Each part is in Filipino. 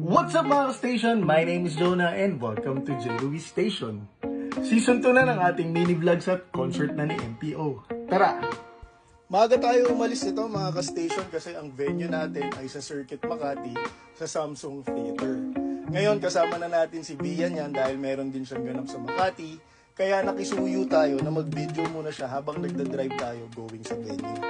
What's up mga station? My name is Jonah and welcome to J. Louis Station. Season 2 na ng ating mini vlogs at concert na ni MPO. Tara! Maaga tayo umalis nito mga ka-station kasi ang venue natin ay sa Circuit Makati sa Samsung Theater. Ngayon kasama na natin si Bia niyan dahil meron din siyang ganap sa Makati. Kaya nakisuyo tayo na mag-video muna siya habang nagdadrive tayo going sa venue.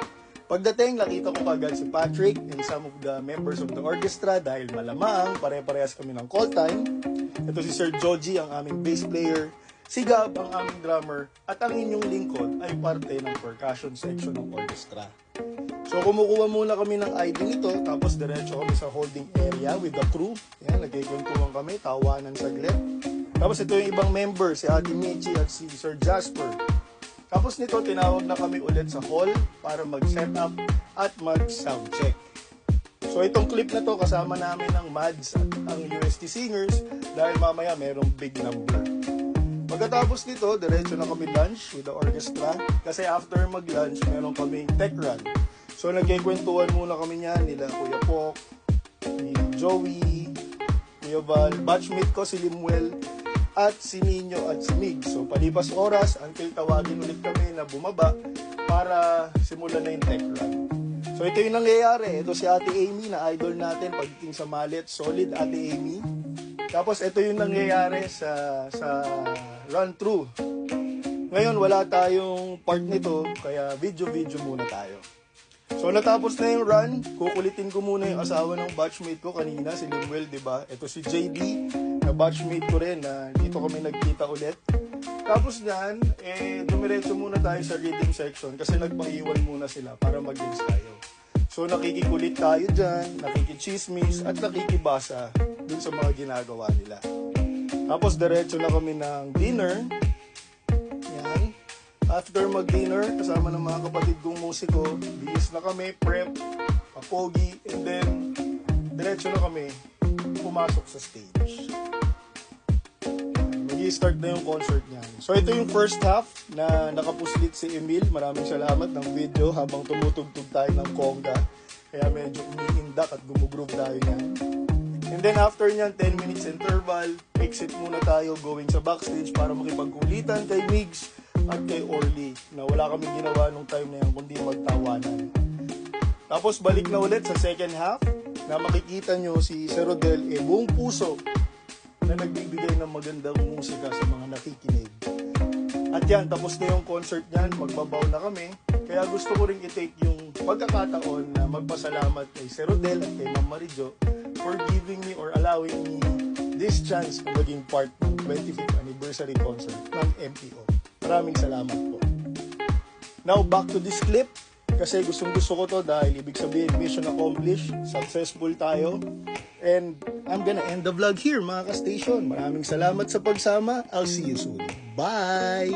Pagdating, nakita ko kagad si Patrick and some of the members of the orchestra dahil malamang pare-parehas kami ng call time. Ito si Sir Joji, ang aming bass player, si Gab, ang aming drummer, at ang inyong lingkod ay parte ng percussion section ng orchestra. So kumukuha muna kami ng ID nito, tapos diretso kami sa holding area with the crew. Yan, nagkikwentuhan kami, tawanan saglit. Tapos ito yung ibang member, si Ate Michi at si Sir Jasper. Tapos nito, tinawag na kami ulit sa hall para mag-set up at mag-sound check. So itong clip na to, kasama namin ng Mads at ang UST Singers dahil mamaya merong big number. Pagkatapos nito, diretso na kami lunch with the orchestra kasi after mag-lunch, meron kaming tech run. So nagkikwentuhan muna kami niyan nila Kuya Pok, ni Joey, Kuya Val, batchmate ko si Limuel, at si Nino at si Mig. So palipas oras until tawagin ulit kami na bumaba para simulan na yung tech run. So ito yung nangyayari. Ito si Ate Amy na idol natin pagdating sa mallet. Solid Ate Amy. Tapos ito yung nangyayari sa run through. Ngayon wala tayong part nito kaya video muna tayo. So natapos na yung run, kukulitin ko muna yung asawa ng batchmate ko kanina, si Limuel, diba? Ito si JD, na batchmate ko rin, na dito kami nagkita ulit. Tapos yan, dumiretso muna tayo sa rhythm section kasi nagpaiwan muna sila para mag-dance tayo. So nakikikulit tayo dyan, nakikichismis, at nakikibasa dun sa mga ginagawa nila. Tapos diretso na kami ng dinner. Yan. After mag-dinner, kasama ng mga kapatid kong musiko, bihis na kami, prep, papogi, and then diretso na kami pumasok sa stage. Mag-i-start na yung concert niyan. So ito yung first half na nakapuslit si Emil. Maraming salamat ng video habang tumutugtog tayo ng conga. Kaya medyo umiindak at gumugroove tayo niyan. And then after niyan, 10 minutes interval, exit muna tayo going sa backstage para makipagkulitan kay Migs at kay Orly na wala kaming ginawa nung time na yan kundi magtawanan. Tapos balik na ulit sa second half na makikita nyo si Sir Rodel buong puso na nagbibigay ng magandang musika sa mga nakikinig. At yan, tapos na yung concert niyan, magbabaw na kami. Kaya gusto ko rin i-take yung pagkakataon na magpasalamat kay Sir Rodel at kay Ma'am Marijo for giving me or allowing me this chance na maging part ng 25th anniversary concert ng MPO. Maraming salamat po. Now, back to this clip. Kasi gusto ko to dahil ibig sabihin, mission accomplished. Successful tayo. And I'm gonna end the vlog here, mga ka-station. Maraming salamat sa pagsama. I'll see you soon. Bye!